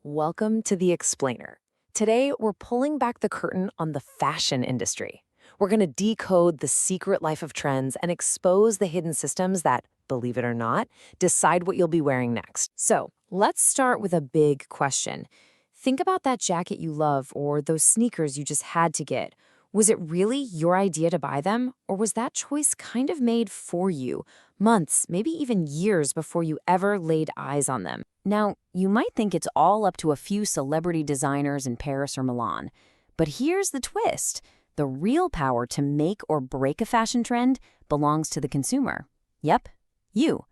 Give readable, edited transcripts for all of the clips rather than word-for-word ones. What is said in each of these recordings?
Welcome to The Explainer. Today, we're pulling back the curtain on the fashion industry. We're going to decode the secret life of trends and expose the hidden systems that, believe it or not, decide what you'll be wearing next. So, let's start with a big question. Think about that jacket you love or those sneakers you just had to get. Was it really your idea to buy them, or was that choice kind of made for you, months, maybe even years before you ever laid eyes on them? Now, you might think it's all up to a few celebrity designers in Paris or Milan. But here's the twist. The real power to make or break a fashion trend belongs to the consumer. Yep, you.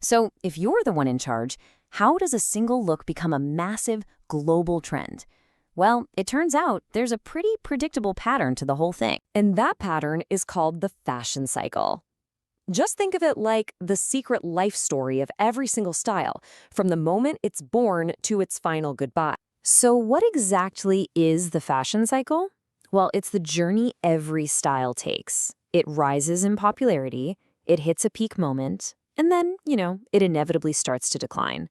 So if you're the one in charge, how does a single look become a massive global trend? Well, it turns out there's a pretty predictable pattern to the whole thing. And that pattern is called the fashion cycle. Just think of it like the secret life story of every single style, from the moment it's born to its final goodbye. So what exactly is the fashion cycle? Well, it's the journey every style takes. It rises in popularity, it hits a peak moment, and then, it inevitably starts to decline.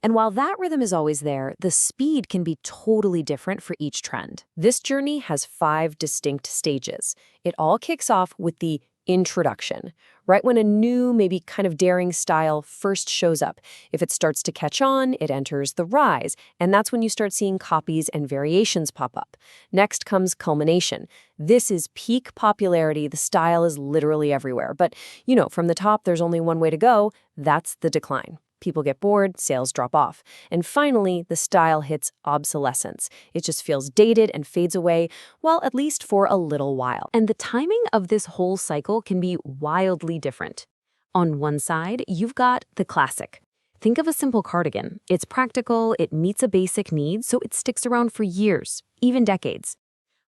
And while that rhythm is always there, the speed can be totally different for each trend. This journey has 5 distinct stages. It all kicks off with the introduction, right when a new, maybe kind of daring style first shows up. If it starts to catch on, it enters the rise, and that's when you start seeing copies and variations pop up. Next comes culmination. This is peak popularity. The style is literally everywhere. But, from the top, there's only one way to go. That's the decline. People get bored, sales drop off. And finally, the style hits obsolescence. It just feels dated and fades away, well, at least for a little while. And the timing of this whole cycle can be wildly different. On one side, you've got the classic. Think of a simple cardigan. It's practical, it meets a basic need, so it sticks around for years, even decades.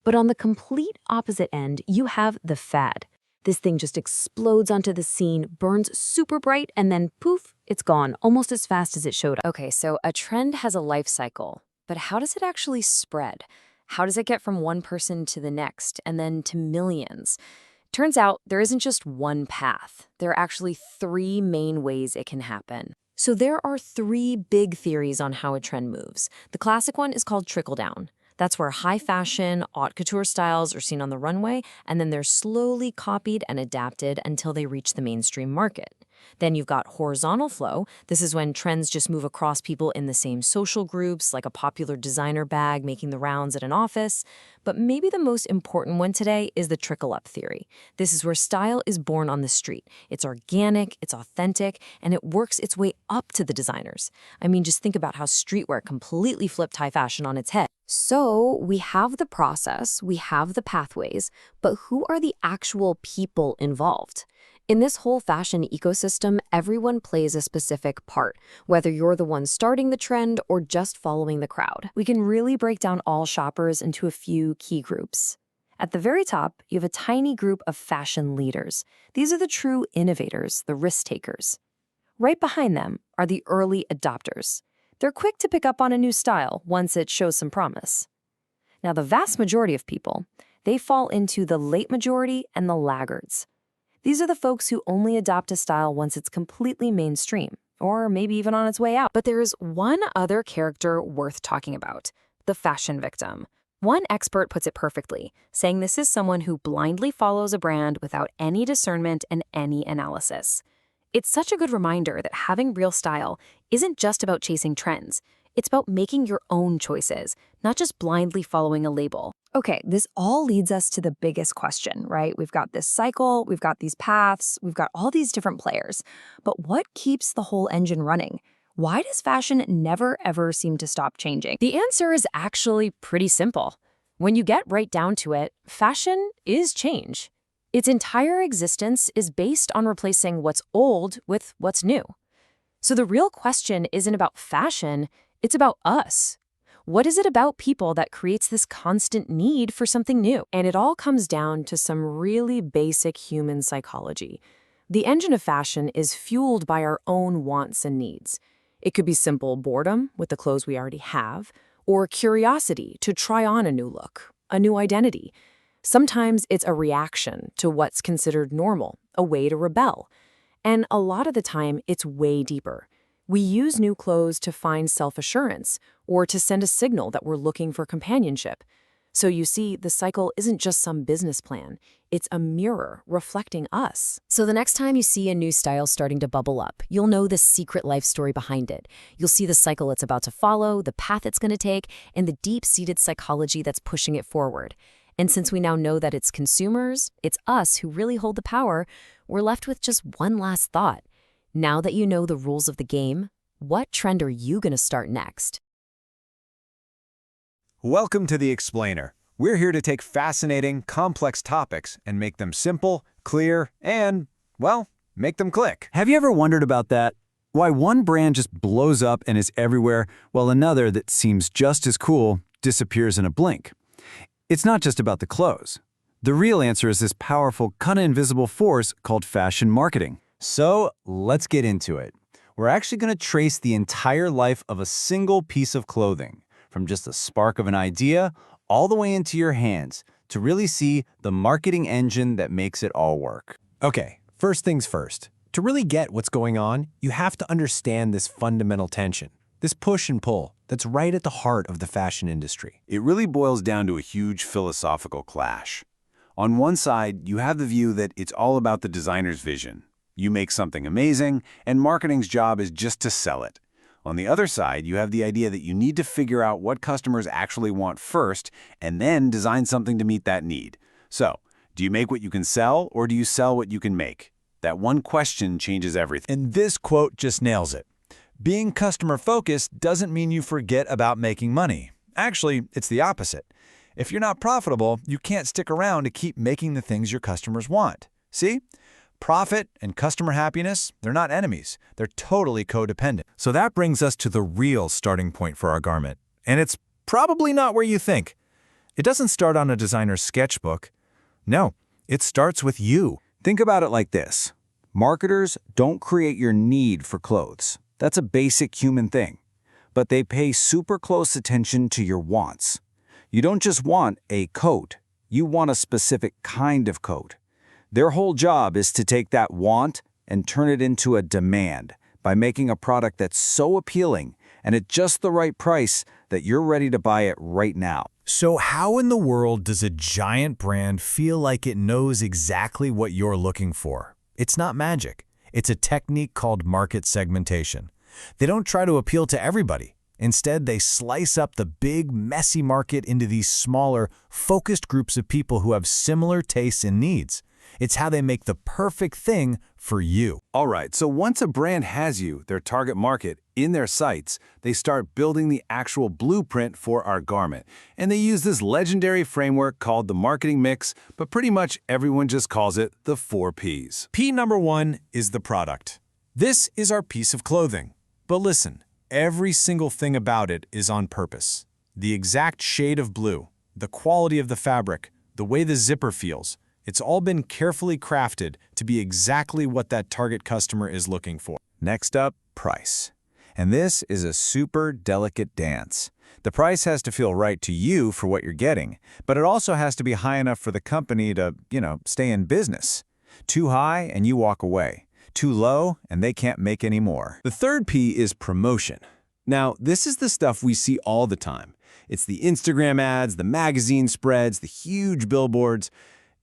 But on the complete opposite end, you have the fad. This thing just explodes onto the scene, burns super bright, and then poof, it's gone, almost as fast as it showed up. Okay, so a trend has a life cycle, but how does it actually spread? How does it get from one person to the next, and then to millions? Turns out there isn't just one path. There are actually 3 main ways it can happen. So there are 3 big theories on how a trend moves. The classic one is called trickle-down. That's where high fashion, haute couture styles are seen on the runway, and then they're slowly copied and adapted until they reach the mainstream market. Then you've got horizontal flow. This is when trends just move across people in the same social groups, like a popular designer bag making the rounds at an office. But maybe the most important one today is the trickle-up theory. This is where style is born on the street. It's organic, it's authentic, and it works its way up to the designers. I mean, just think about how streetwear completely flipped high fashion on its head. So we have the process, we have the pathways, but who are the actual people involved? In this whole fashion ecosystem, everyone plays a specific part, whether you're the one starting the trend or just following the crowd. We can really break down all shoppers into a few key groups. At the very top, you have a tiny group of fashion leaders. These are the true innovators, the risk takers. Right behind them are the early adopters. They're quick to pick up on a new style once it shows some promise. Now, the vast majority of people, they fall into the late majority and the laggards. These are the folks who only adopt a style once it's completely mainstream, or maybe even on its way out. But there is one other character worth talking about, the fashion victim. One expert puts it perfectly, saying this is someone who blindly follows a brand without any discernment and any analysis. It's such a good reminder that having real style isn't just about chasing trends. It's about making your own choices, not just blindly following a label. Okay, this all leads us to the biggest question, right? We've got this cycle, we've got these paths, we've got all these different players. But what keeps the whole engine running? Why does fashion never ever seem to stop changing? The answer is actually pretty simple. When you get right down to it, fashion is change. Its entire existence is based on replacing what's old with what's new. So the real question isn't about fashion, it's about us. What is it about people that creates this constant need for something new? And it all comes down to some really basic human psychology. The engine of fashion is fueled by our own wants and needs. It could be simple boredom with the clothes we already have, or curiosity to try on a new look, a new identity. Sometimes it's a reaction to what's considered normal, a way to rebel. And a lot of the time, it's way deeper. We use new clothes to find self-assurance or to send a signal that we're looking for companionship. So you see, the cycle isn't just some business plan. It's a mirror reflecting us. So the next time you see a new style starting to bubble up, you'll know the secret life story behind it. You'll see the cycle it's about to follow, the path it's going to take, and the deep-seated psychology that's pushing it forward. And since we now know that it's consumers, it's us who really hold the power, we're left with just one last thought. Now that you know the rules of the game, what trend are you going to start next? Welcome to The Explainer. We're here to take fascinating, complex topics and make them simple, clear, and, well, make them click. Have you ever wondered about that? Why one brand just blows up and is everywhere, while another that seems just as cool disappears in a blink? It's not just about the clothes. The real answer is this powerful, kinda invisible force called fashion marketing. So let's get into it. We're actually going to trace the entire life of a single piece of clothing, from just a spark of an idea all the way into your hands, to really see the marketing engine that makes it all work. Okay, first things first. To really get what's going on, you have to understand this fundamental tension, this push and pull that's right at the heart of the fashion industry. It really boils down to a huge philosophical clash. On one side, you have the view that it's all about the designer's vision. You make something amazing, and marketing's job is just to sell it. On the other side, you have the idea that you need to figure out what customers actually want first, and then design something to meet that need. So, do you make what you can sell, or do you sell what you can make? That one question changes everything. And this quote just nails it. Being customer-focused doesn't mean you forget about making money. Actually, it's the opposite. If you're not profitable, you can't stick around to keep making the things your customers want. See? Profit and customer happiness, they're not enemies. They're totally codependent. So that brings us to the real starting point for our garment. And it's probably not where you think. It doesn't start on a designer's sketchbook. No, it starts with you. Think about it like this. Marketers don't create your need for clothes. That's a basic human thing. But they pay super close attention to your wants. You don't just want a coat. You want a specific kind of coat. Their whole job is to take that want and turn it into a demand by making a product that's so appealing and at just the right price that you're ready to buy it right now. So how in the world does a giant brand feel like it knows exactly what you're looking for? It's not magic. It's a technique called market segmentation. They don't try to appeal to everybody. Instead, they slice up the big, messy market into these smaller, focused groups of people who have similar tastes and needs. It's how they make the perfect thing for you. All right, so once a brand has you, their target market, in their sights, they start building the actual blueprint for our garment. And they use this legendary framework called the marketing mix, but pretty much everyone just calls it the 4 Ps. P number 1 is the product. This is our piece of clothing. But listen, every single thing about it is on purpose. The exact shade of blue, the quality of the fabric, the way the zipper feels, it's all been carefully crafted to be exactly what that target customer is looking for. Next up, price. And this is a super delicate dance. The price has to feel right to you for what you're getting, but it also has to be high enough for the company to, stay in business. Too high and you walk away. Too low and they can't make any more. The third P is promotion. Now, this is the stuff we see all the time. It's the Instagram ads, the magazine spreads, the huge billboards.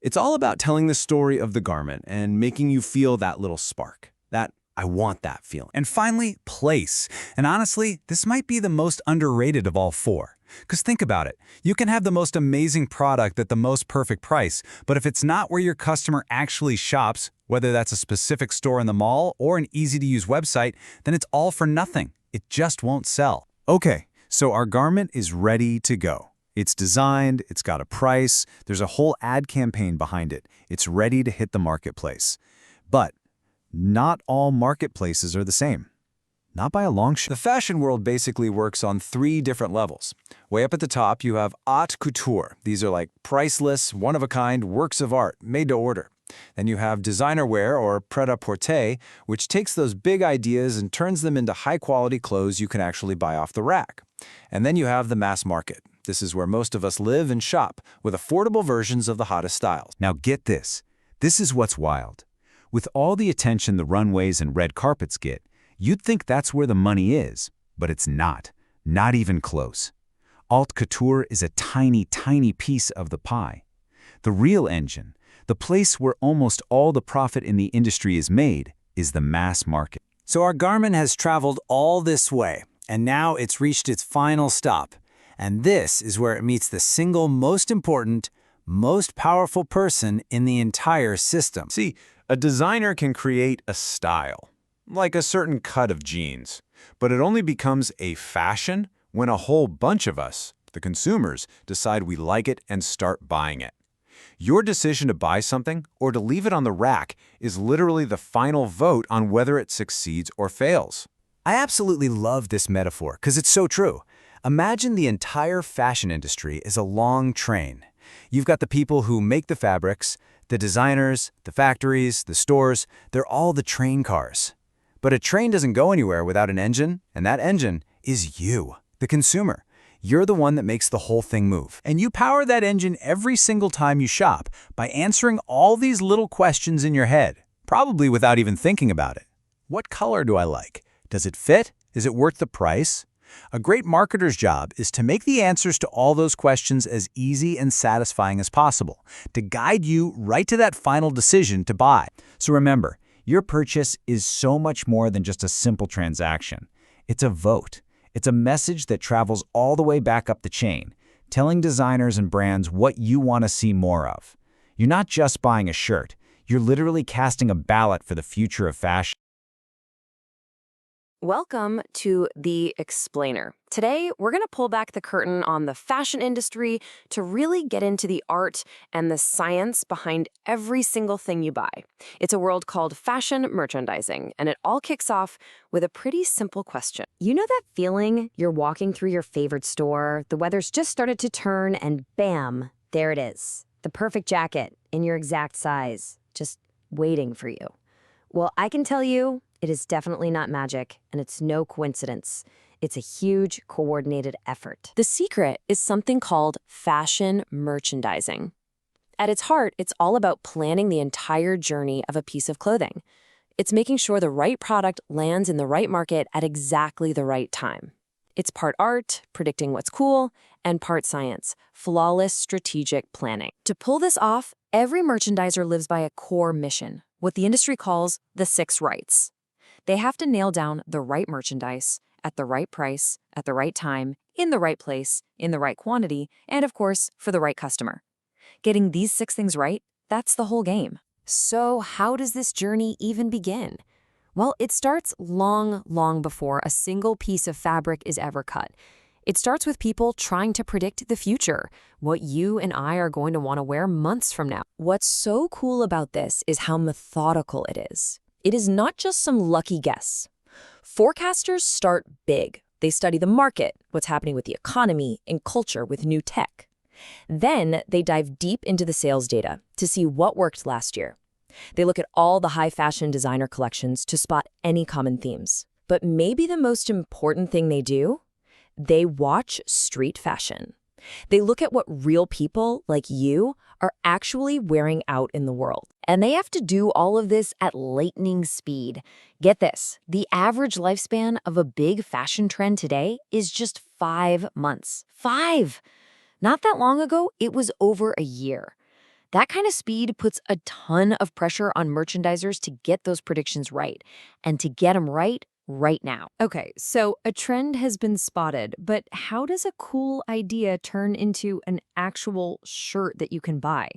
It's all about telling the story of the garment and making you feel that little spark, that I want that feeling. And finally, place. And honestly, this might be the most underrated of all 4. Because think about it. You can have the most amazing product at the most perfect price, but if it's not where your customer actually shops, whether that's a specific store in the mall or an easy-to-use website, then it's all for nothing. It just won't sell. Okay, so our garment is ready to go. It's designed, it's got a price, there's a whole ad campaign behind it. It's ready to hit the marketplace. But not all marketplaces are the same. Not by a long shot. The fashion world basically works on 3 different levels. Way up at the top, you have haute couture. These are like priceless, one-of-a-kind works of art made to order. Then you have designer wear or pret-à-porter, which takes those big ideas and turns them into high-quality clothes you can actually buy off the rack. And then you have the mass market. This is where most of us live and shop, with affordable versions of the hottest styles. Now get this. This is what's wild. With all the attention the runways and red carpets get, You'd think that's where the money is, but it's not. Not even close. Haute couture is a tiny, tiny piece of the pie. The real engine, the place where almost all the profit in the industry is made, is the mass market. So our garment has traveled all this way, and now it's reached its final stop. And this is where it meets the single most important, most powerful person in the entire system. See, a designer can create a style, like a certain cut of jeans, but it only becomes a fashion when a whole bunch of us, the consumers, decide we like it and start buying it. Your decision to buy something or to leave it on the rack is literally the final vote on whether it succeeds or fails. I absolutely love this metaphor because it's so true. Imagine the entire fashion industry is a long train. You've got the people who make the fabrics, the designers, the factories, the stores, they're all the train cars. But a train doesn't go anywhere without an engine, and that engine is you, the consumer. You're the one that makes the whole thing move. And you power that engine every single time you shop by answering all these little questions in your head, probably without even thinking about it. What color do I like? Does it fit? Is it worth the price? A great marketer's job is to make the answers to all those questions as easy and satisfying as possible, to guide you right to that final decision to buy. So remember, your purchase is so much more than just a simple transaction. It's a vote. It's a message that travels all the way back up the chain, telling designers and brands what you want to see more of. You're not just buying a shirt. You're literally casting a ballot for the future of fashion. Welcome to The Explainer. Today, we're going to pull back the curtain on the fashion industry to really get into the art and the science behind every single thing you buy. It's a world called fashion merchandising, and it all kicks off with a pretty simple question. You know that feeling? You're walking through your favorite store, the weather's just started to turn, and bam, there it is. The perfect jacket in your exact size, just waiting for you. Well, I can tell you, it is definitely not magic, and it's no coincidence. It's a huge, coordinated effort. The secret is something called fashion merchandising. At its heart, it's all about planning the entire journey of a piece of clothing. It's making sure the right product lands in the right market at exactly the right time. It's part art, predicting what's cool, and part science, flawless strategic planning. To pull this off, every merchandiser lives by a core mission, what the industry calls the 6 rights. They have to nail down the right merchandise, at the right price, at the right time, in the right place, in the right quantity, and of course, for the right customer. Getting these 6 things right, that's the whole game. So how does this journey even begin? Well, it starts long, long before a single piece of fabric is ever cut. It starts with people trying to predict the future, what you and I are going to want to wear months from now. What's so cool about this is how methodical it is. It is not just some lucky guess. Forecasters start big. They study the market, what's happening with the economy and culture with new tech. Then they dive deep into the sales data to see what worked last year. They look at all the high fashion designer collections to spot any common themes. But maybe the most important thing they do? They watch street fashion. They look at what real people like you are actually wearing out in the world. And they have to do all of this at lightning speed. Get this, the average lifespan of a big fashion trend today is just 5 months. 5! Not that long ago, it was over a year. That kind of speed puts a ton of pressure on merchandisers to get those predictions right, and to get them right now. Okay, so a trend has been spotted, but how does a cool idea turn into an actual shirt that you can buy?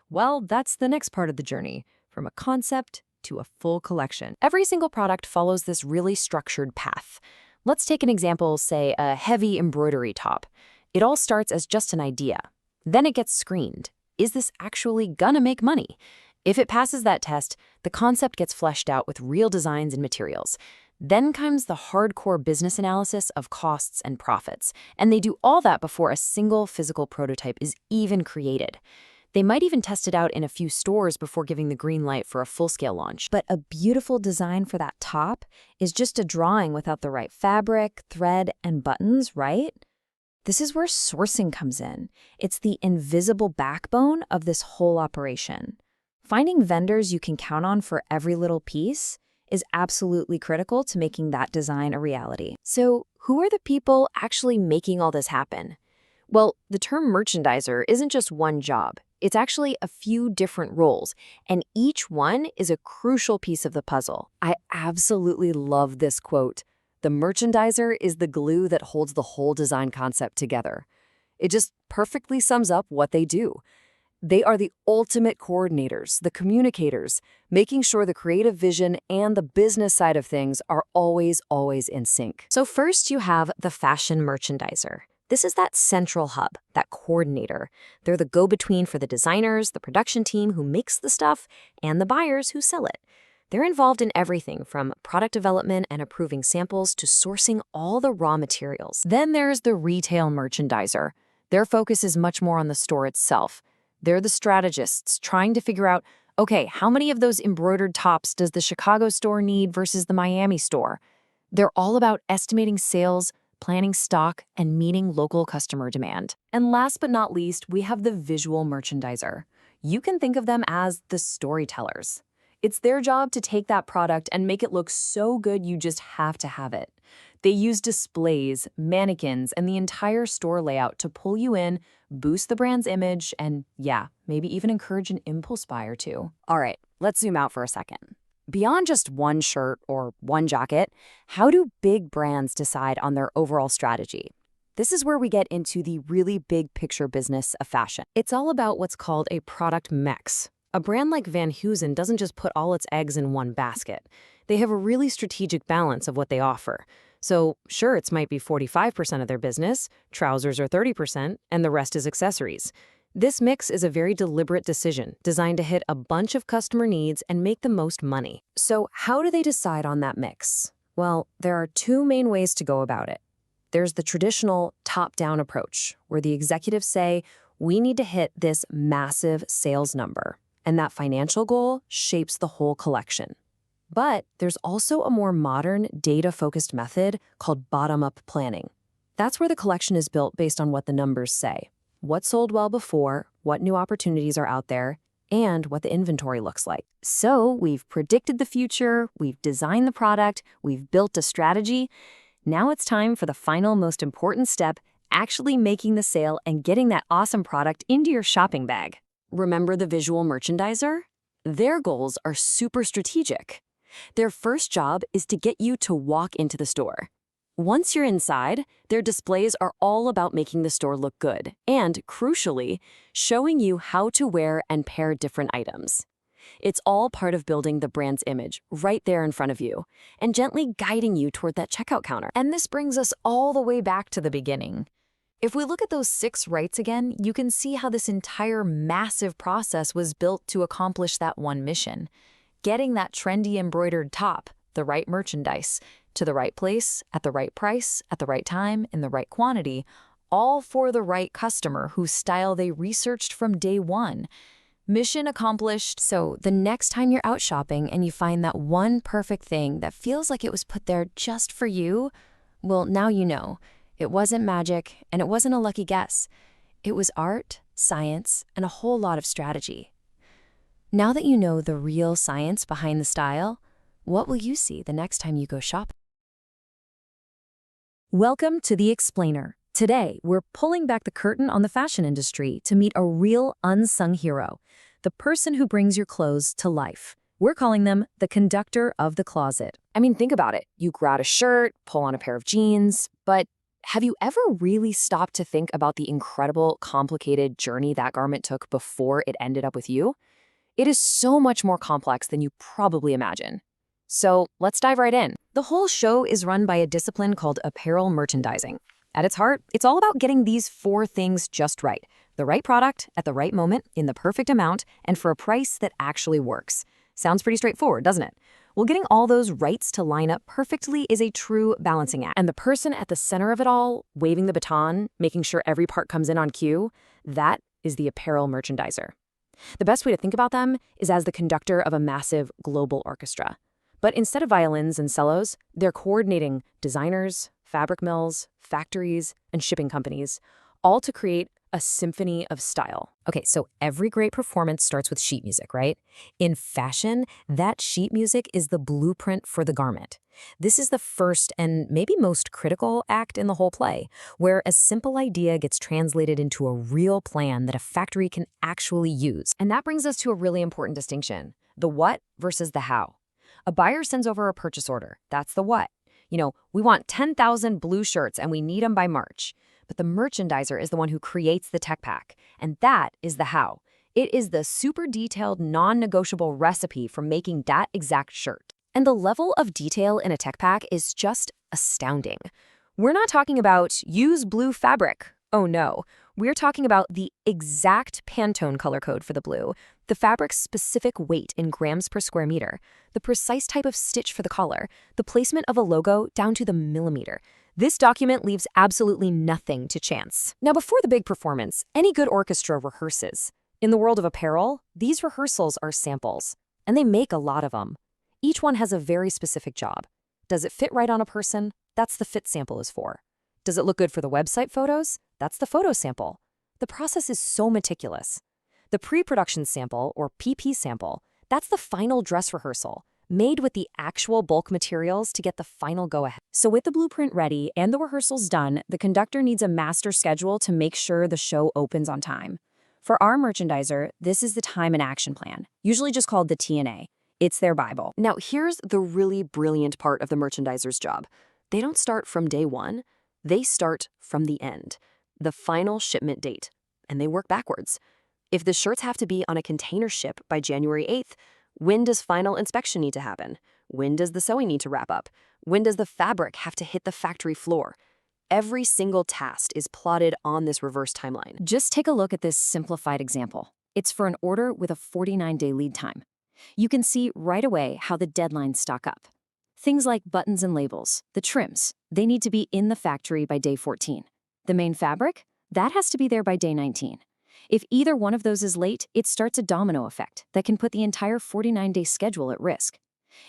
Well, that's the next part of the journey, from a concept to a full collection. Every single product follows this really structured path. Let's take an example, say a heavy embroidery top. It all starts as just an idea. Then it gets screened. Is this actually gonna make money? If it passes that test, the concept gets fleshed out with real designs and materials. Then comes the hardcore business analysis of costs and profits, and they do all that before a single physical prototype is even created. They might even test it out in a few stores before giving the green light for a full-scale launch. But a beautiful design for that top is just a drawing without the right fabric, thread, and buttons, right? This is where sourcing comes in. It's the invisible backbone of this whole operation. Finding vendors you can count on for every little piece, is absolutely critical to making that design a reality. So, who are the people actually making all this happen? Well, the term merchandiser isn't just one job. It's actually a few different roles, and each one is a crucial piece of the puzzle. I absolutely love this quote. The merchandiser is the glue that holds the whole design concept together. It just perfectly sums up what they do. They are the ultimate coordinators, the communicators, making sure the creative vision and the business side of things are always in sync. So first you have the fashion merchandiser. This is that central hub, that coordinator. They're the go-between for the designers, the production team who makes the stuff, and the buyers who sell it. They're involved in everything from product development and approving samples to sourcing all the raw materials. Then there's the retail merchandiser. Their focus is much more on the store itself. They're the strategists trying to figure out, okay, how many of those embroidered tops does the Chicago store need versus the Miami store? They're all about estimating sales, planning stock, and meeting local customer demand. And last but not least, we have the visual merchandiser. You can think of them as the storytellers. It's their job to take that product and make it look so good you just have to have it. They use displays, mannequins, and the entire store layout to pull you in, boost the brand's image, and yeah, maybe even encourage an impulse buy or two. All right, let's zoom out for a second. Beyond just one shirt or one jacket, how do big brands decide on their overall strategy? This is where we get into the really big picture business of fashion. It's all about what's called a product mix. A brand like Van Heusen doesn't just put all its eggs in one basket. They have a really strategic balance of what they offer. So, shirts might be 45% of their business, trousers are 30%, and the rest is accessories. This mix is a very deliberate decision designed to hit a bunch of customer needs and make the most money. So, how do they decide on that mix? Well, there are two main ways to go about it. There's the traditional top-down approach, where the executives say, we need to hit this massive sales number, and that financial goal shapes the whole collection. But there's also a more modern, data-focused method called bottom-up planning. That's where the collection is built based on what the numbers say. What sold well before, what new opportunities are out there, and what the inventory looks like. So we've predicted the future, we've designed the product, we've built a strategy. Now it's time for the final, most important step, actually making the sale and getting that awesome product into your shopping bag. Remember the visual merchandiser? Their goals are super strategic. Their first job is to get you to walk into the store. Once you're inside, their displays are all about making the store look good and, crucially, showing you how to wear and pair different items. It's all part of building the brand's image right there in front of you and gently guiding you toward that checkout counter. And this brings us all the way back to the beginning. If we look at those 6 rights again, you can see how this entire massive process was built to accomplish that one mission. Getting that trendy embroidered top, the right merchandise, to the right place, at the right price, at the right time, in the right quantity, all for the right customer whose style they researched from day one. Mission accomplished. So the next time you're out shopping and you find that one perfect thing that feels like it was put there just for you, well, now you know. It wasn't magic, and it wasn't a lucky guess. It was art, science, and a whole lot of strategy. Now that you know the real science behind the style, what will you see the next time you go shopping? Welcome to The Explainer. Today, we're pulling back the curtain on the fashion industry to meet a real unsung hero, the person who brings your clothes to life. We're calling them the conductor of the closet. I mean, think about it. You grab a shirt, pull on a pair of jeans, but have you ever really stopped to think about the incredible, complicated journey that garment took before it ended up with you? It is so much more complex than you probably imagine. So let's dive right in. The whole show is run by a discipline called apparel merchandising. At its heart, it's all about getting these 4 things just right. The right product at the right moment, in the perfect amount, and for a price that actually works. Sounds pretty straightforward, doesn't it? Well, getting all those rights to line up perfectly is a true balancing act. And the person at the center of it all, waving the baton, making sure every part comes in on cue, that is the apparel merchandiser. The best way to think about them is as the conductor of a massive global orchestra. But instead of violins and cellos, they're coordinating designers, fabric mills, factories, and shipping companies, all to create A symphony of style. Okay, so every great performance starts with sheet music, right? In fashion, that sheet music is the blueprint for the garment. This is the first and maybe most critical act in the whole play, where a simple idea gets translated into a real plan that a factory can actually use. And that brings us to a really important distinction: the what versus the how. A buyer sends over a purchase order. That's the what. We want 10,000 blue shirts and we need them by March. But the merchandiser is the one who creates the tech pack, and that is the how. It is the super detailed, non-negotiable recipe for making that exact shirt. And the level of detail in a tech pack is just astounding. We're not talking about use blue fabric. Oh no. We're talking about the exact Pantone color code for the blue, the fabric's specific weight in grams per square meter, the precise type of stitch for the collar, the placement of a logo down to the millimeter. This document leaves absolutely nothing to chance. Now, before the big performance, any good orchestra rehearses. In the world of apparel, these rehearsals are samples, and they make a lot of them. Each one has a very specific job. Does it fit right on a person? That's the fit sample is for. Does it look good for the website photos? That's the photo sample. The process is so meticulous. The pre-production sample, or PP sample, that's the final dress rehearsal, made with the actual bulk materials to get the final go-ahead. So with the blueprint ready and the rehearsals done, the conductor needs a master schedule to make sure the show opens on time. For our merchandiser, this is the time and action plan, usually just called the TNA. It's their Bible. Now, here's the really brilliant part of the merchandiser's job. They don't start from day one. They start from the end, the final shipment date, and they work backwards. If the shirts have to be on a container ship by January 8th, when does final inspection need to happen? When does the sewing need to wrap up? When does the fabric have to hit the factory floor? Every single task is plotted on this reverse timeline. Just take a look at this simplified example. It's for an order with a 49-day lead time. You can see right away how the deadlines stock up. Things like buttons and labels, the trims, they need to be in the factory by day 14. The main fabric, that has to be there by day 19. If either one of those is late, it starts a domino effect that can put the entire 49-day schedule at risk.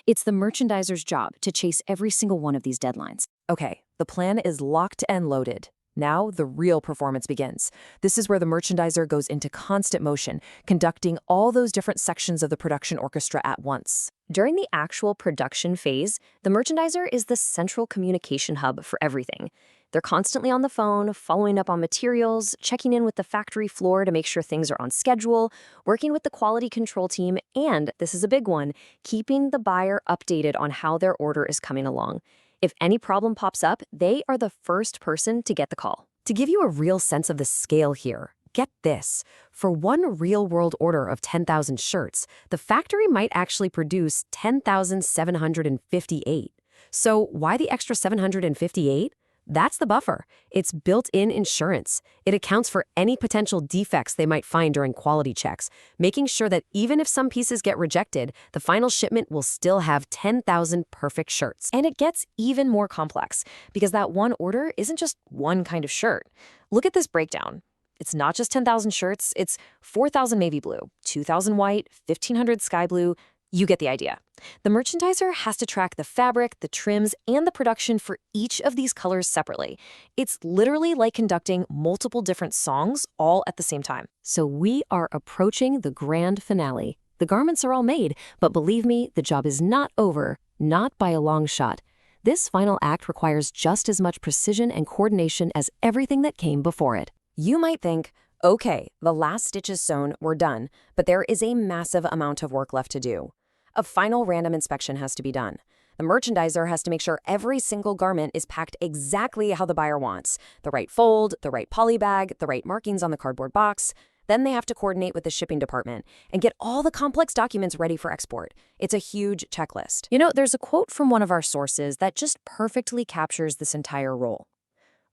It's the merchandiser's job to chase every single one of these deadlines. Okay, the plan is locked and loaded. Now the real performance begins. This is where the merchandiser goes into constant motion, conducting all those different sections of the production orchestra at once. During the actual production phase, the merchandiser is the central communication hub for everything. They're constantly on the phone, following up on materials, checking in with the factory floor to make sure things are on schedule, working with the quality control team, and, this is a big one, keeping the buyer updated on how their order is coming along. If any problem pops up, they are the first person to get the call. To give you a real sense of the scale here, get this. For one real-world order of 10,000 shirts, the factory might actually produce 10,758. So why the extra 758? That's the buffer. It's built-in insurance. It accounts for any potential defects they might find during quality checks, making sure that even if some pieces get rejected, the final shipment will still have 10,000 perfect shirts. And it gets even more complex, because that one order isn't just one kind of shirt. Look at this breakdown. It's not just 10,000 shirts, it's 4,000 navy blue, 2,000 white, 1,500 sky blue. You get the idea. The merchandiser has to track the fabric, the trims, and the production for each of these colors separately. It's literally like conducting multiple different songs all at the same time. So we are approaching the grand finale. The garments are all made, but believe me, the job is not over, not by a long shot. This final act requires just as much precision and coordination as everything that came before it. You might think, okay, the last stitch is sewn, we're done, but there is a massive amount of work left to do. A final random inspection has to be done. The merchandiser has to make sure every single garment is packed exactly how the buyer wants. The right fold, the right poly bag, the right markings on the cardboard box. Then they have to coordinate with the shipping department and get all the complex documents ready for export. It's a huge checklist. There's a quote from one of our sources that just perfectly captures this entire role.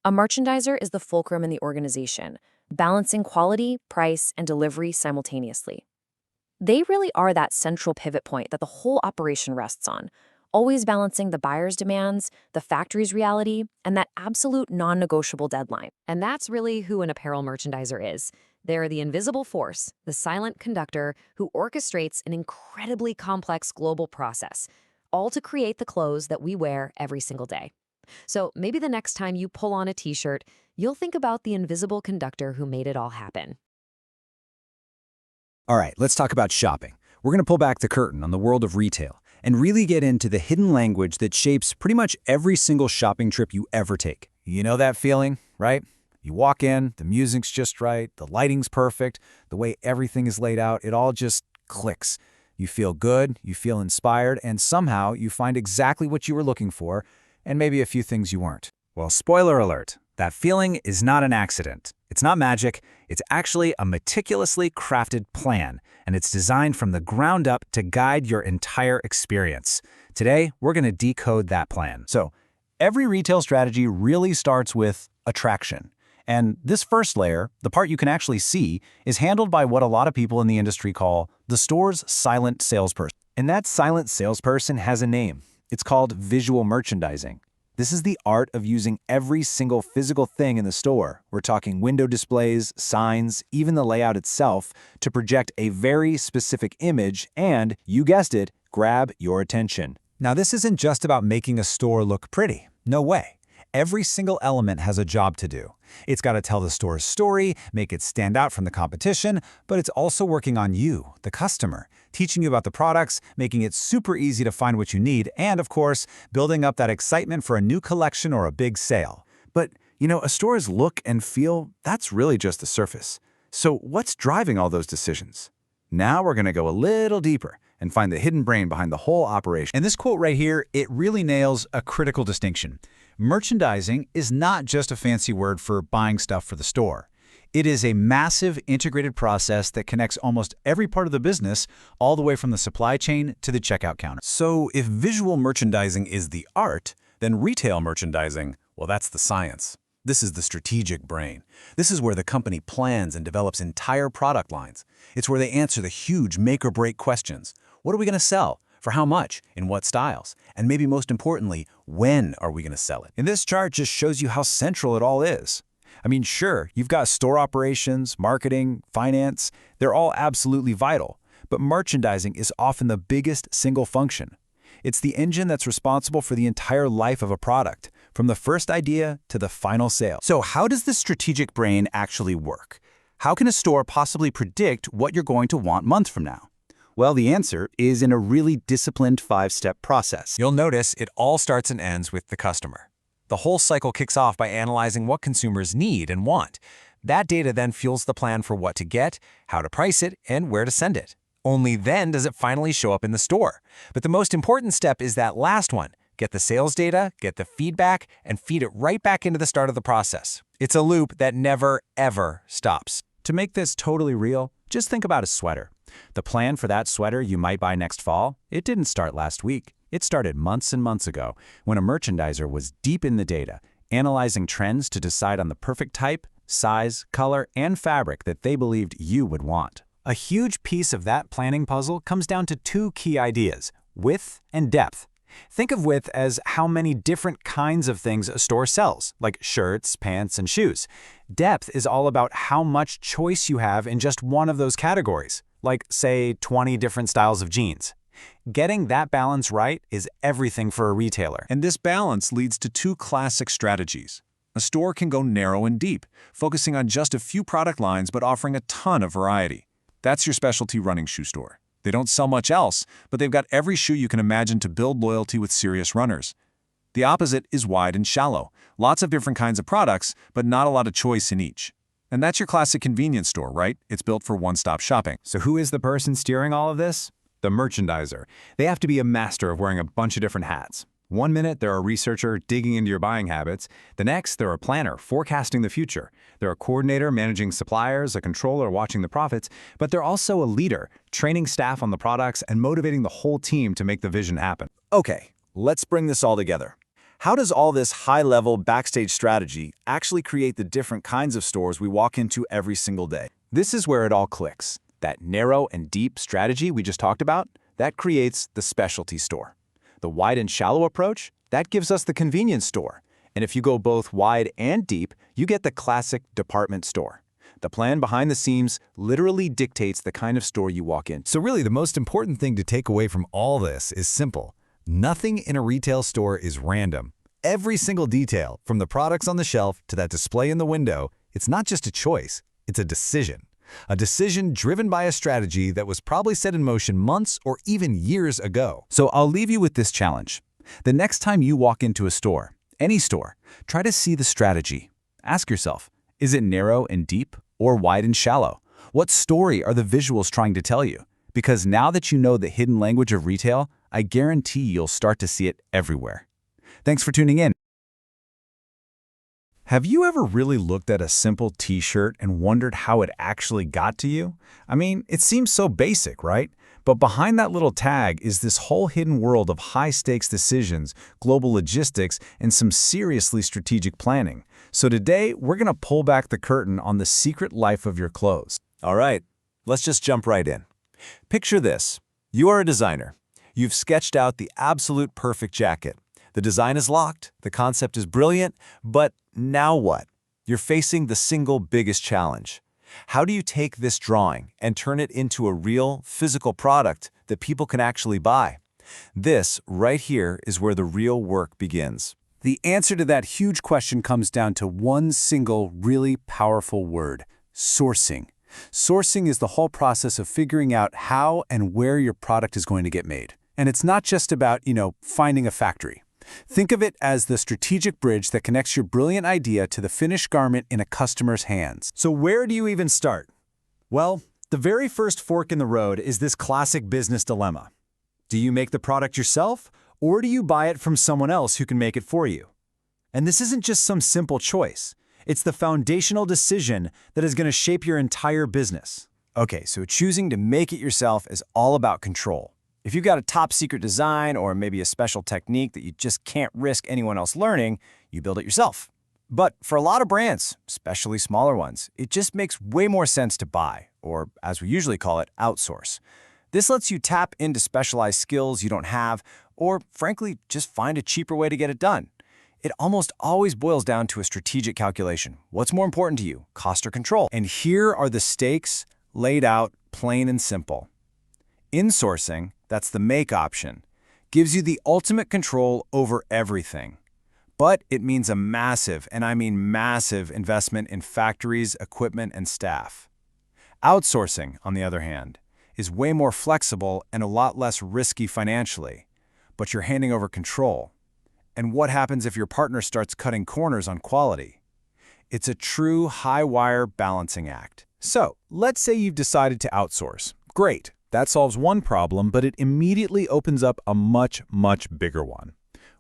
A merchandiser is the fulcrum in the organization, balancing quality, price, and delivery simultaneously. They really are that central pivot point that the whole operation rests on, always balancing the buyer's demands, the factory's reality, and that absolute non-negotiable deadline. And that's really who an apparel merchandiser is. They're the invisible force, the silent conductor who orchestrates an incredibly complex global process, all to create the clothes that we wear every single day. So maybe the next time you pull on a t-shirt, you'll think about the invisible conductor who made it all happen. All right, let's talk about shopping. We're going to pull back the curtain on the world of retail and really get into the hidden language that shapes pretty much every single shopping trip you ever take. You know that feeling, right? You walk in, the music's just right, the lighting's perfect, the way everything is laid out, it all just clicks. You feel good, you feel inspired, and somehow you find exactly what you were looking for, and maybe a few things you weren't. Well, spoiler alert, that feeling is not an accident. It's not magic. It's actually a meticulously crafted plan, and it's designed from the ground up to guide your entire experience. Today, we're going to decode that plan. So, every retail strategy really starts with attraction. And this first layer, the part you can actually see, is handled by what a lot of people in the industry call the store's silent salesperson. And that silent salesperson has a name. It's called visual merchandising. This is the art of using every single physical thing in the store. We're talking window displays, signs, even the layout itself, to project a very specific image and, you guessed it, grab your attention. Now, this isn't just about making a store look pretty. No way. Every single element has a job to do. It's got to tell the store's story, make it stand out from the competition, but it's also working on you, the customer, teaching you about the products, making it super easy to find what you need, and, of course, building up that excitement for a new collection or a big sale. But, you know, a store's look and feel, that's really just the surface. So what's driving all those decisions? Now we're going to go a little deeper and find the hidden brain behind the whole operation. And this quote right here, it really nails a critical distinction. Merchandising is not just a fancy word for buying stuff for the store. It is a massive integrated process that connects almost every part of the business, all the way from the supply chain to the checkout counter. So if visual merchandising is the art, then retail merchandising, well, that's the science. This is the strategic brain. This is where the company plans and develops entire product lines. It's where they answer the huge make-or-break questions. What are we going to sell? For how much? In what styles? And maybe most importantly, when are we going to sell it? And this chart just shows you how central it all is. I mean, sure, you've got store operations, marketing, finance. They're all absolutely vital. But merchandising is often the biggest single function. It's the engine that's responsible for the entire life of a product, from the first idea to the final sale. So how does the strategic brain actually work? How can a store possibly predict what you're going to want months from now? Well, the answer is in a really disciplined 5-step process. You'll notice it all starts and ends with the customer. The whole cycle kicks off by analyzing what consumers need and want. That data then fuels the plan for what to get, how to price it, and where to send it. Only then does it finally show up in the store. But the most important step is that last one. Get the sales data, get the feedback, and feed it right back into the start of the process. It's a loop that never, ever stops. To make this totally real, just think about a sweater. The plan for that sweater you might buy next fall, it didn't start last week. It started months and months ago when a merchandiser was deep in the data, analyzing trends to decide on the perfect type, size, color, and fabric that they believed you would want. A huge piece of that planning puzzle comes down to two key ideas: width and depth. Think of width as how many different kinds of things a store sells, like shirts, pants, and shoes. Depth is all about how much choice you have in just one of those categories, like, say, 20 different styles of jeans. Getting that balance right is everything for a retailer. And this balance leads to two classic strategies. A store can go narrow and deep, focusing on just a few product lines but offering a ton of variety. That's your specialty running shoe store. They don't sell much else, but they've got every shoe you can imagine to build loyalty with serious runners. The opposite is wide and shallow. Lots of different kinds of products, but not a lot of choice in each. And that's your classic convenience store, right? It's built for one-stop shopping. So who is the person steering all of this? The merchandiser. They have to be a master of wearing a bunch of different hats. One minute, they're a researcher digging into your buying habits. The next, they're a planner forecasting the future. They're a coordinator managing suppliers, a controller watching the profits, but they're also a leader, training staff on the products and motivating the whole team to make the vision happen. Okay, let's bring this all together. How does all this high-level backstage strategy actually create the different kinds of stores we walk into every single day? This is where it all clicks. That narrow and deep strategy we just talked about, that creates the specialty store. The wide and shallow approach, that gives us the convenience store. And if you go both wide and deep, you get the classic department store. The plan behind the scenes literally dictates the kind of store you walk in. So really, the most important thing to take away from all this is simple. Nothing in a retail store is random. Every single detail, from the products on the shelf to that display in the window, it's not just a choice, it's a decision. A decision driven by a strategy that was probably set in motion months or even years ago. So I'll leave you with this challenge. The next time you walk into a store, any store, try to see the strategy. Ask yourself, is it narrow and deep or wide and shallow? What story are the visuals trying to tell you? Because now that you know the hidden language of retail, I guarantee you'll start to see it everywhere. Thanks for tuning in. Have you ever really looked at a simple t-shirt and wondered how it actually got to you? I mean, it seems so basic, right? But behind that little tag is this whole hidden world of high-stakes decisions, global logistics, and some seriously strategic planning. So today, we're going to pull back the curtain on the secret life of your clothes. All right, let's just jump right in. Picture this. You are a designer. You've sketched out the absolute perfect jacket. The design is locked, the concept is brilliant, but now what? You're facing the single biggest challenge. How do you take this drawing and turn it into a real, physical product that people can actually buy? This, right here, is where the real work begins. The answer to that huge question comes down to one single, really powerful word: sourcing. Sourcing is the whole process of figuring out how and where your product is going to get made. And it's not just about, finding a factory. Think of it as the strategic bridge that connects your brilliant idea to the finished garment in a customer's hands. So where do you even start? Well, the very first fork in the road is this classic business dilemma. Do you make the product yourself, or do you buy it from someone else who can make it for you? And this isn't just some simple choice. It's the foundational decision that is going to shape your entire business. Okay, so choosing to make it yourself is all about control. If you've got a top secret design or maybe a special technique that you just can't risk anyone else learning, you build it yourself. But for a lot of brands, especially smaller ones, it just makes way more sense to buy, or as we usually call it, outsource. This lets you tap into specialized skills you don't have, or frankly, just find a cheaper way to get it done. It almost always boils down to a strategic calculation. What's more important to you, cost or control? And here are the stakes laid out plain and simple. Insourcing, that's the make option, gives you the ultimate control over everything. But it means a massive, and I mean massive, investment in factories, equipment, and staff. Outsourcing, on the other hand, is way more flexible and a lot less risky financially, but you're handing over control. And what happens if your partner starts cutting corners on quality? It's a true high-wire balancing act. So, let's say you've decided to outsource. Great. That solves one problem, but it immediately opens up a much, much bigger one.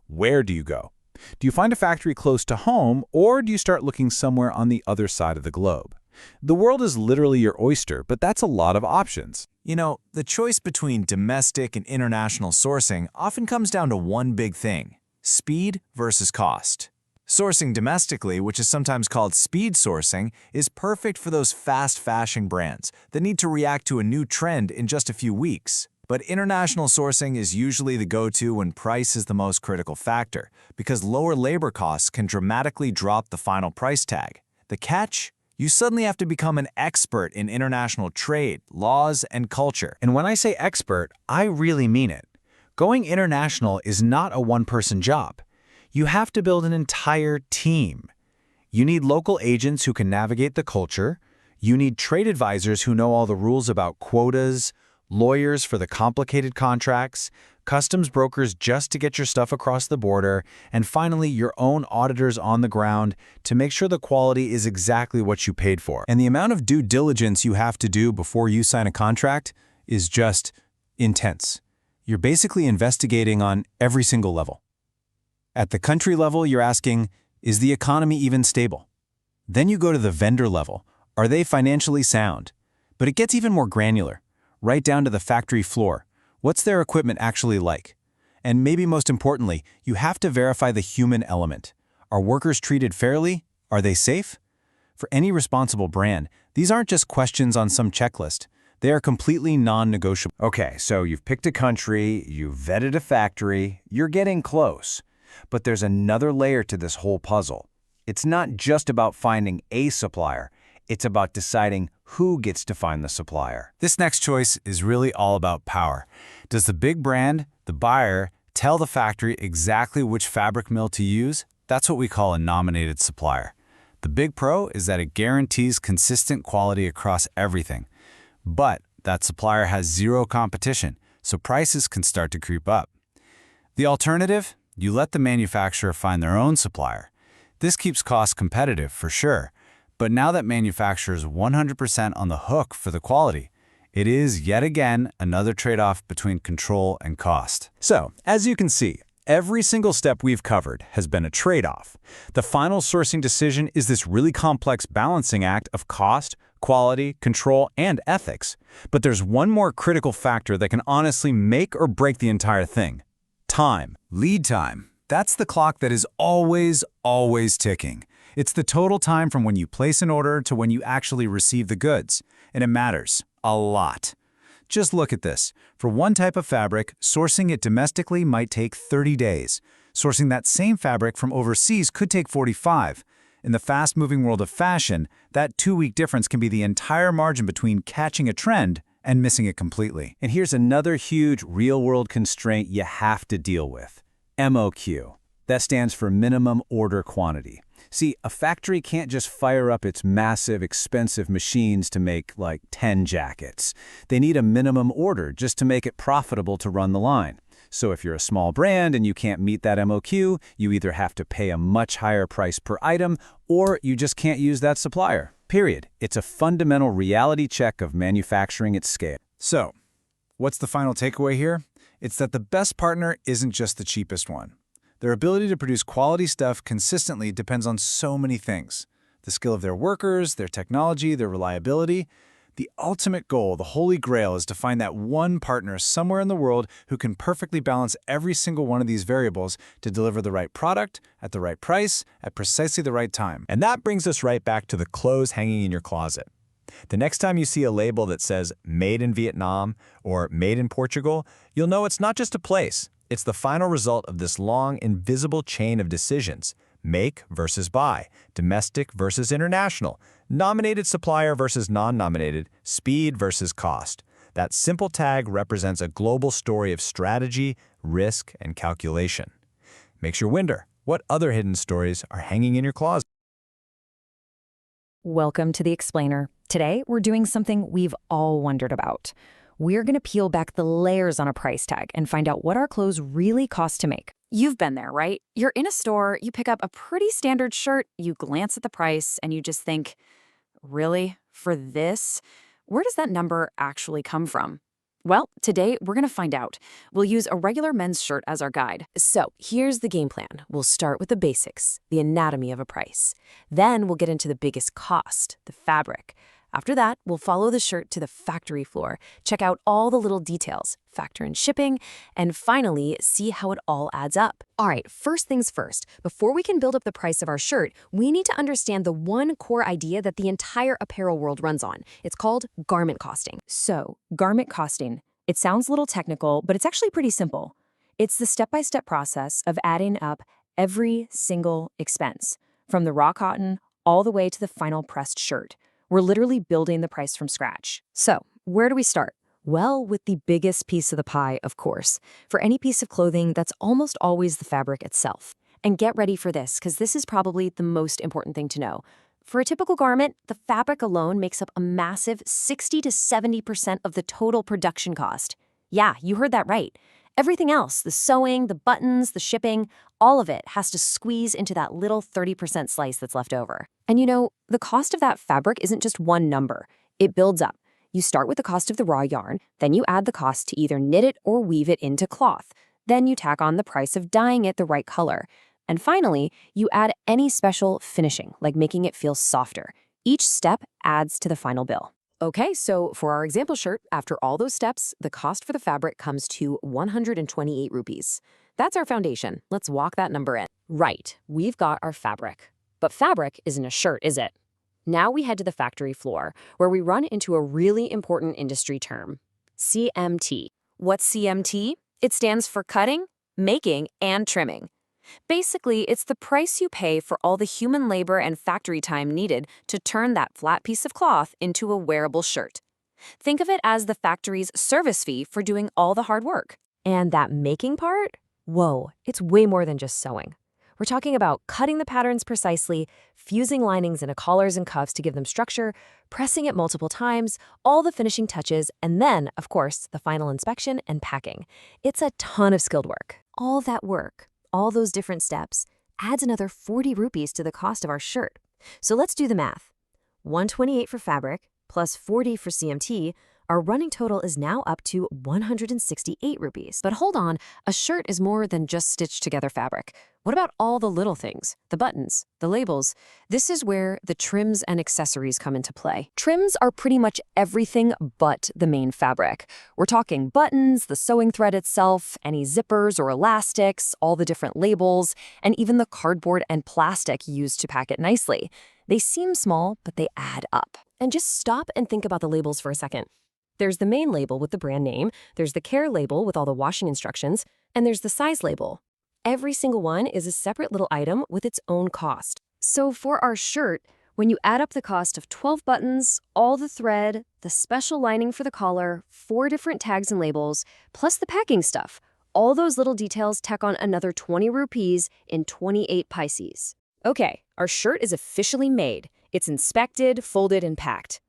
Where do you go? Do you find a factory close to home, or do you start looking somewhere on the other side of the globe? The world is literally your oyster, but that's a lot of options. You know, the choice between domestic and international sourcing often comes down to one big thing: speed versus cost. Sourcing domestically, which is sometimes called speed sourcing, is perfect for those fast fashion brands that need to react to a new trend in just a few weeks. But international sourcing is usually the go-to when price is the most critical factor, because lower labor costs can dramatically drop the final price tag. The catch? You suddenly have to become an expert in international trade, laws, and culture. And when I say expert, I really mean it. Going international is not a one-person job. You have to build an entire team. You need local agents who can navigate the culture. You need trade advisors who know all the rules about quotas, lawyers for the complicated contracts, customs brokers just to get your stuff across the border, and finally your own auditors on the ground to make sure the quality is exactly what you paid for. And the amount of due diligence you have to do before you sign a contract is just intense. You're basically investigating on every single level. At the country level, you're asking, is the economy even stable? Then you go to the vendor level. Are they financially sound? But it gets even more granular, right down to the factory floor. What's their equipment actually like? And maybe most importantly, you have to verify the human element. Are workers treated fairly? Are they safe? For any responsible brand, these aren't just questions on some checklist. They are completely non-negotiable. Okay, so you've picked a country, you've vetted a factory, you're getting close. But there's another layer to this whole puzzle. It's not just about finding a supplier. It's about deciding who gets to find the supplier. This next choice is really all about power. Does the big brand, the buyer, tell the factory exactly which fabric mill to use, that's what we call a nominated supplier. The big pro is that it guarantees consistent quality across everything. But that supplier has zero competition, so prices can start to creep up. The alternative? You let the manufacturer find their own supplier. This keeps costs competitive for sure, but now that manufacturers 100% on the hook for the quality, it is yet again another trade-off between control and cost. So, as you can see, every single step we've covered has been a trade-off. The final sourcing decision is this really complex balancing act of cost, quality, control, and ethics. But there's one more critical factor that can honestly make or break the entire thing: time. Lead time. That's the clock that is always ticking. It's the total time from when you place an order to when you actually receive the goods. And it matters a lot. Just look at this. For one type of fabric, sourcing it domestically might take 30 days. Sourcing that same fabric from overseas could take 45. In the fast-moving world of fashion, that 2-week difference can be the entire margin between catching a trend and missing it completely. And here's another huge real-world constraint you have to deal with: MOQ. That stands for minimum order quantity. See, a factory can't just fire up its massive, expensive machines to make, like, 10 jackets. They need a minimum order just to make it profitable to run the line. So if you're a small brand and you can't meet that MOQ, you either have to pay a much higher price per item, or you just can't use that supplier. Period. It's a fundamental reality check of manufacturing at scale. So, what's the final takeaway here? It's that the best partner isn't just the cheapest one. Their ability to produce quality stuff consistently depends on so many things: the skill of their workers, their technology, their reliability. The ultimate goal, the holy grail, is to find that one partner somewhere in the world who can perfectly balance every single one of these variables to deliver the right product, at the right price, at precisely the right time. And that brings us right back to the clothes hanging in your closet. The next time you see a label that says Made in Vietnam or Made in Portugal, you'll know it's not just a place. It's the final result of this long, invisible chain of decisions: make versus buy, domestic versus international, nominated supplier versus non-nominated, speed versus cost. That simple tag represents a global story of strategy, risk, and calculation. Makes you wonder, what other hidden stories are hanging in your closet? Welcome to The Explainer. Today, we're doing something we've all wondered about. We're going to peel back the layers on a price tag and find out what our clothes really cost to make. You've been there, right? You're in a store, you pick up a pretty standard shirt, you glance at the price, and you just think, really? For this? Where does that number actually come from? Well, today we're going to find out. We'll use a regular men's shirt as our guide. So here's the game plan. We'll start with the basics, the anatomy of a price. Then we'll get into the biggest cost, the fabric. After that, we'll follow the shirt to the factory floor, check out all the little details, factor in shipping, and finally, see how it all adds up. All right, first things first. Before we can build up the price of our shirt, we need to understand the one core idea that the entire apparel world runs on. It's called garment costing. So, garment costing, it sounds a little technical, but it's actually pretty simple. It's the step-by-step process of adding up every single expense, from the raw cotton all the way to the final pressed shirt. We're literally building the price from scratch. So, where do we start? Well, with the biggest piece of the pie, of course. For any piece of clothing, that's almost always the fabric itself. And get ready for this, because this is probably the most important thing to know. For a typical garment, the fabric alone makes up a massive 60 to 70% of the total production cost. Yeah, you heard that right. Everything else, the sewing, the buttons, the shipping, all of it has to squeeze into that little 30% slice that's left over. And you know, the cost of that fabric isn't just one number. It builds up. You start with the cost of the raw yarn, then you add the cost to either knit it or weave it into cloth. Then you tack on the price of dyeing it the right color. And finally, you add any special finishing, like making it feel softer. Each step adds to the final bill. Okay, so for our example shirt, after all those steps, the cost for the fabric comes to 128 rupees. That's our foundation. Let's walk that number in. Right, we've got our fabric. But fabric isn't a shirt, is it? Now we head to the factory floor, where we run into a really important industry term, CMT. What's CMT? It stands for cutting, making, and trimming. Basically, it's the price you pay for all the human labor and factory time needed to turn that flat piece of cloth into a wearable shirt. Think of it as the factory's service fee for doing all the hard work. And that making part? Whoa, it's way more than just sewing. We're talking about cutting the patterns precisely, fusing linings into collars and cuffs to give them structure, pressing it multiple times, all the finishing touches, and then, of course, the final inspection and packing. It's a ton of skilled work. All that work, all those different steps, adds another 40 rupees to the cost of our shirt. So let's do the math. 128 for fabric plus 40 for CMT, our running total is now up to 168 rupees. But hold on, a shirt is more than just stitched together fabric. What about all the little things? The buttons, the labels? This is where the trims and accessories come into play. Trims are pretty much everything but the main fabric. We're talking buttons, the sewing thread itself, any zippers or elastics, all the different labels, and even the cardboard and plastic used to pack it nicely. They seem small, but they add up. And just stop and think about the labels for a second. There's the main label with the brand name, there's the care label with all the washing instructions, and there's the size label. Every single one is a separate little item with its own cost. So for our shirt, when you add up the cost of 12 buttons, all the thread, the special lining for the collar, 4 different tags and labels, plus the packing stuff, all those little details tack on another 20 rupees in 28 pices. Okay, our shirt is officially made. It's inspected, folded, and packed.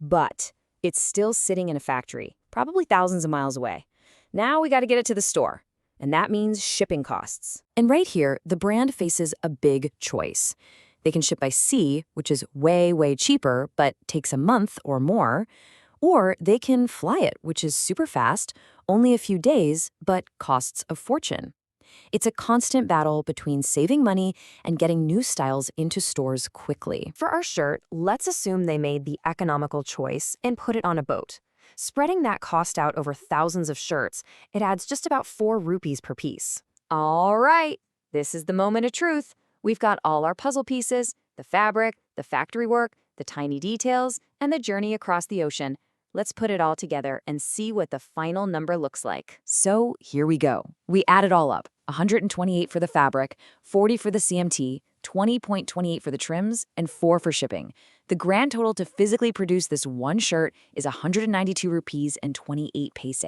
But it's still sitting in a factory, probably thousands of miles away. Now we got to get it to the store, and that means shipping costs. And right here, the brand faces a big choice. They can ship by sea, which is way, way cheaper, but takes a month or more, or they can fly it, which is super fast, only a few days, but costs a fortune. It's a constant battle between saving money and getting new styles into stores quickly. For our shirt, let's assume they made the economical choice and put it on a boat. Spreading that cost out over thousands of shirts, it adds just about 4 rupees per piece. All right, this is the moment of truth. We've got all our puzzle pieces, the fabric, the factory work, the tiny details, and the journey across the ocean. Let's put it all together and see what the final number looks like. So here we go. We add it all up. 128 for the fabric, 40 for the CMT, 20.28 for the trims, and 4 for shipping. The grand total to physically produce this one shirt is 192 rupees and 28 paise.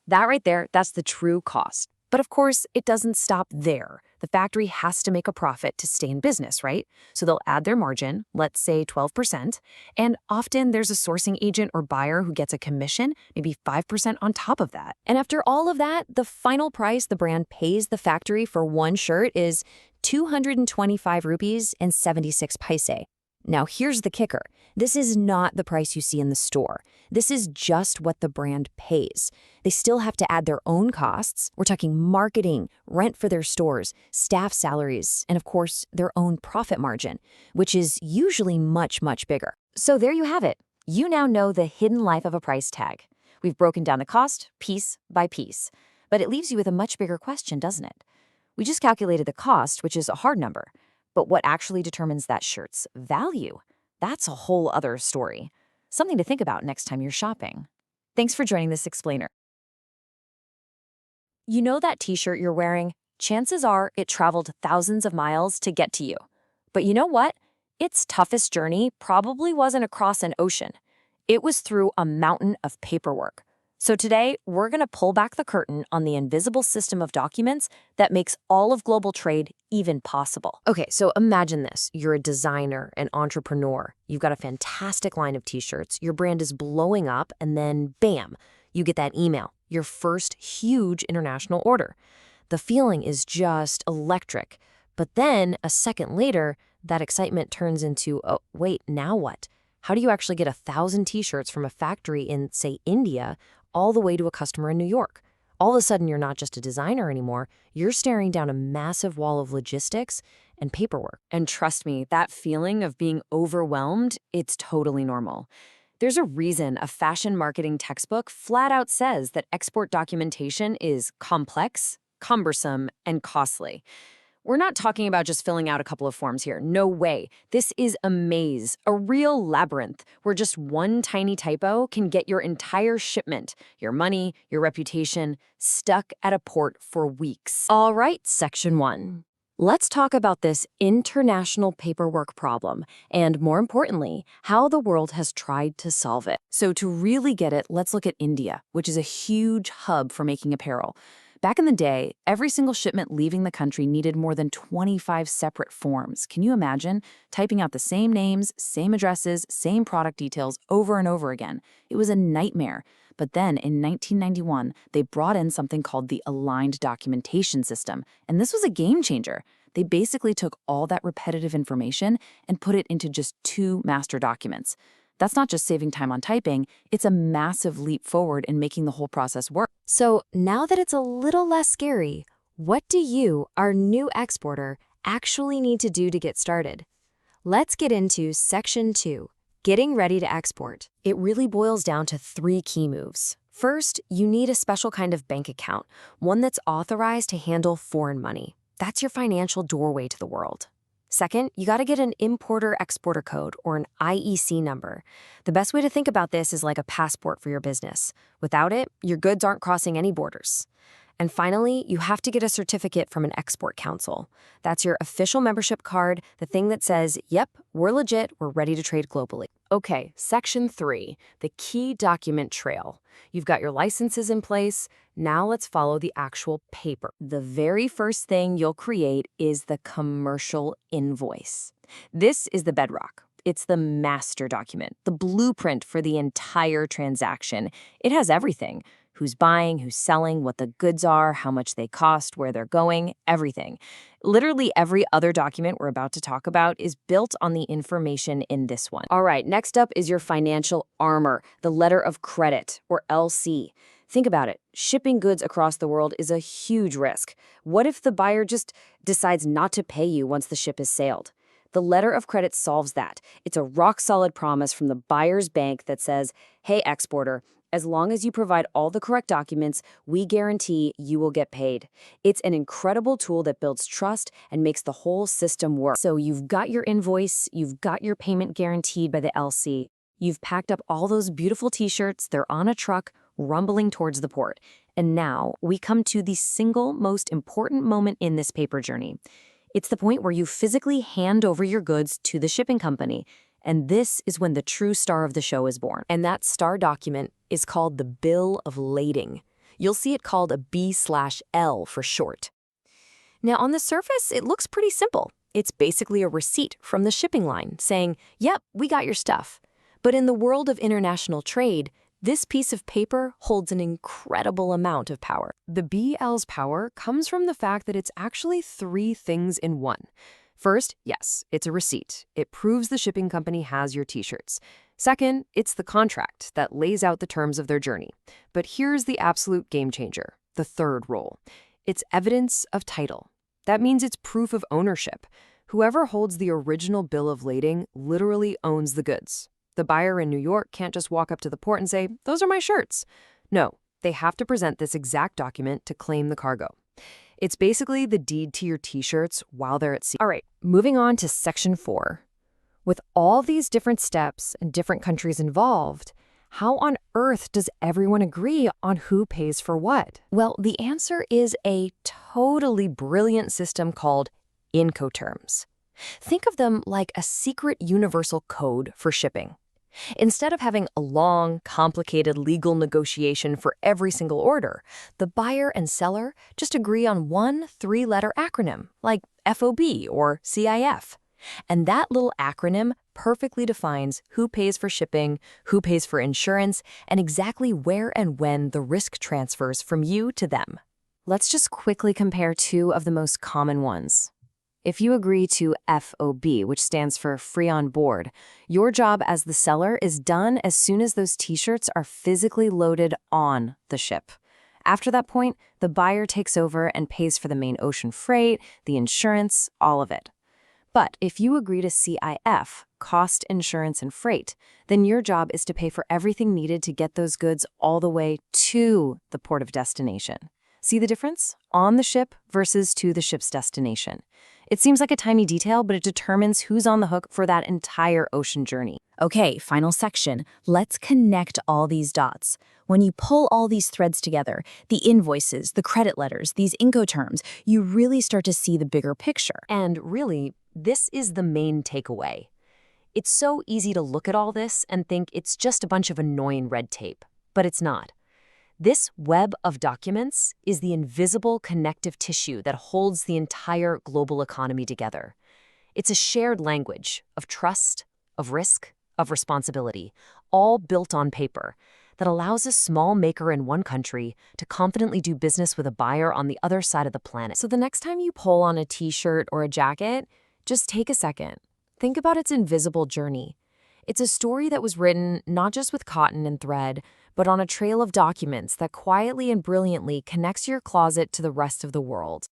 That right there, that's the true cost. But of course, it doesn't stop there. The factory has to make a profit to stay in business, right? So they'll add their margin, let's say 12%, and often there's a sourcing agent or buyer who gets a commission, maybe 5% on top of that. And after all of that, the final price the brand pays the factory for one shirt is 225 rupees and 76 paise. Now here's the kicker. This is not the price you see in the store. This is just what the brand pays. They still have to add their own costs. We're talking marketing, rent for their stores, staff salaries, and of course, their own profit margin, which is usually much, much bigger. So there you have it. You now know the hidden life of a price tag. We've broken down the cost piece by piece. But it leaves you with a much bigger question, doesn't it? We just calculated the cost, which is a hard number. But what actually determines that shirt's value? That's a whole other story. Something to think about next time you're shopping. Thanks for joining this explainer. You know that t-shirt you're wearing? Chances are it traveled thousands of miles to get to you. But you know what? Its toughest journey probably wasn't across an ocean. It was through a mountain of paperwork. So today, we're going to pull back the curtain on the invisible system of documents that makes all of global trade even possible. Okay, so imagine this. You're a designer, an entrepreneur. You've got a fantastic line of t-shirts. Your brand is blowing up, and then bam, you get that email, your first huge international order. The feeling is just electric. But then, a second later, that excitement turns into, oh, wait, now what? How do you actually get 1,000 t-shirts from a factory in, say, India, all the way to a customer in New York? All of a sudden, you're not just a designer anymore. You're staring down a massive wall of logistics and paperwork. And trust me, that feeling of being overwhelmed, it's totally normal. There's a reason a fashion marketing textbook flat out says that export documentation is complex, cumbersome, and costly. We're not talking about just filling out a couple of forms here. No way. This is a maze, a real labyrinth, where just one tiny typo can get your entire shipment, your money, your reputation, stuck at a port for weeks. All right, section 1. Let's talk about this international paperwork problem, and more importantly, how the world has tried to solve it. So to really get it, let's look at India, which is a huge hub for making apparel. Back in the day, every single shipment leaving the country needed more than 25 separate forms. Can you imagine typing out the same names, same addresses, same product details over and over again? It was a nightmare. But then in 1991, they brought in something called the Aligned Documentation System, and this was a game changer. They basically took all that repetitive information and put it into just 2 master documents. That's not just saving time on typing, it's a massive leap forward in making the whole process work. So now that it's a little less scary, what do you, our new exporter, actually need to do to get started? Let's get into Section 2, Getting Ready to Export. It really boils down to 3 key moves. First, you need a special kind of bank account, one that's authorized to handle foreign money. That's your financial doorway to the world. Second, you got to get an importer-exporter code, or an IEC number. The best way to think about this is like a passport for your business. Without it, your goods aren't crossing any borders. And finally, you have to get a certificate from an export council. That's your official membership card, the thing that says, yep, we're legit, we're ready to trade globally. Okay, Section 3, the key document trail. You've got your licenses in place. Now let's follow the actual paper. The very first thing you'll create is the commercial invoice. This is the bedrock. It's the master document, the blueprint for the entire transaction. It has everything: who's buying, who's selling, what the goods are, how much they cost, where they're going, everything. Literally every other document we're about to talk about is built on the information in this one. All right, next up is your financial armor, the letter of credit, or LC. Think about it. Shipping goods across the world is a huge risk. What if the buyer just decides not to pay you once the ship has sailed? The letter of credit solves that. It's a rock-solid promise from the buyer's bank that says, hey, exporter, as long as you provide all the correct documents, we guarantee you will get paid. It's an incredible tool that builds trust and makes the whole system work. So you've got your invoice, you've got your payment guaranteed by the LC. You've packed up all those beautiful t-shirts, they're on a truck, rumbling towards the port. And now we come to the single most important moment in this paper journey. It's the point where you physically hand over your goods to the shipping company. And this is when the true star of the show is born. And that star document is called the Bill of Lading. You'll see it called a B/L for short. Now, on the surface, it looks pretty simple. It's basically a receipt from the shipping line saying, yep, we got your stuff. But in the world of international trade, this piece of paper holds an incredible amount of power. The BL's power comes from the fact that it's actually 3 things in one. First, yes, it's a receipt. It proves the shipping company has your t-shirts. Second, it's the contract that lays out the terms of their journey. But here's the absolute game changer, the third role. It's evidence of title. That means it's proof of ownership. Whoever holds the original bill of lading literally owns the goods. The buyer in New York can't just walk up to the port and say, those are my shirts. No, they have to present this exact document to claim the cargo. It's basically the deed to your t-shirts while they're at sea. All right, moving on to Section 4. With all these different steps and different countries involved, how on earth does everyone agree on who pays for what? Well, the answer is a totally brilliant system called Incoterms. Think of them like a secret universal code for shipping. Instead of having a long, complicated legal negotiation for every single order, the buyer and seller just agree on one 3-letter acronym, like FOB or CIF. And that little acronym perfectly defines who pays for shipping, who pays for insurance, and exactly where and when the risk transfers from you to them. Let's just quickly compare 2 of the most common ones. If you agree to FOB, which stands for free on board, your job as the seller is done as soon as those t-shirts are physically loaded on the ship. After that point, the buyer takes over and pays for the main ocean freight, the insurance, all of it. But if you agree to CIF, cost, insurance, and freight, then your job is to pay for everything needed to get those goods all the way to the port of destination. See the difference? On the ship versus to the ship's destination. It seems like a tiny detail, but it determines who's on the hook for that entire ocean journey. Okay, final section. Let's connect all these dots. When you pull all these threads together, the invoices, the credit letters, these Incoterms, you really start to see the bigger picture. And really, this is the main takeaway. It's so easy to look at all this and think it's just a bunch of annoying red tape, but it's not. This web of documents is the invisible connective tissue that holds the entire global economy together. It's a shared language of trust, of risk, of responsibility, all built on paper, that allows a small maker in one country to confidently do business with a buyer on the other side of the planet. So the next time you pull on a t-shirt or a jacket, just take a second. Think about its invisible journey. It's a story that was written not just with cotton and thread, but on a trail of documents that quietly and brilliantly connects your closet to the rest of the world.